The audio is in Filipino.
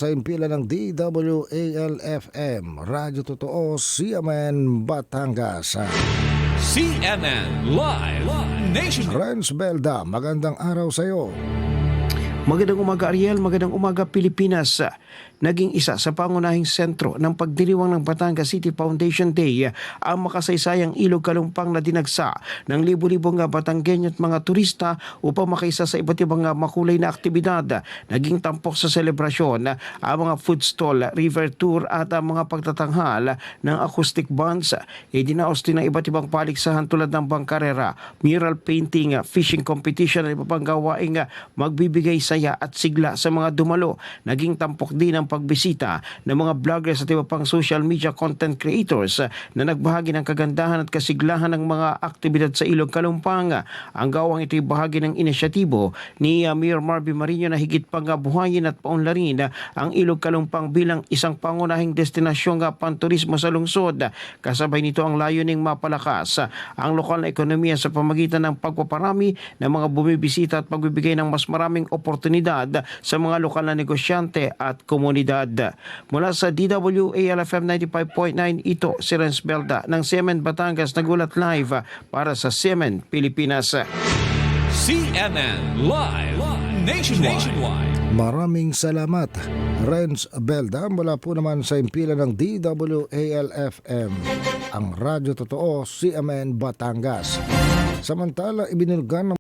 Sa impila ng DWAL-FM, Radyo Totoo, CMN Batangas. CNN Live Nation. Renz Belda, magandang araw sa iyo. Magandang umaga Ariel, magandang umaga Pilipinas. Naging isa sa pangunahing sentro ng pagdiriwang ng Batangas City Foundation Day ang makasaysayang Ilog Kalumpang na dinagsa ng libu-libong Batanggenyo at mga turista upang makaisa sa iba't ibang makulay na aktibidad. Naging tampok sa selebrasyon ang mga food stall, river tour at ang mga pagtatanghal ng acoustic bands. Idinaos din ng iba't ibang paligsahan tulad ng bangkarera, mural painting, fishing competition at iba pang gawaing magbibigay saya at sigla sa mga dumalo. Naging tampok din ang pagbisita ng mga vloggers at iba pang social media content creators na nagbahagi ng kagandahan at kasiglahan ng mga aktibidad sa Ilog Kalumpang. Ang gawang ito'y bahagi ng inisyatibo ni Mayor Marvin Marino na higit pang buhayin at paunlarin ang Ilog Kalumpang bilang isang pangunahing destinasyong panturismo sa lungsod. Kasabay nito ang layuning mapalakas ang lokal na ekonomiya sa pamagitan ng pagpaparami ng mga bumibisita at pagbibigay ng mas maraming oportunidad sa mga lokal na negosyante at komunidad. Mula sa DWAL-FM 95.9, ito si Renz Belda ng CMN Batangas, nagulat live para sa CMN Pilipinas. CNN Live Nationwide. Maraming salamat, Renz Belda, mula po naman sa impila ng DWAL-FM, ang Radyo Totoo, CMN Batangas. Samantala, ibinulgan ng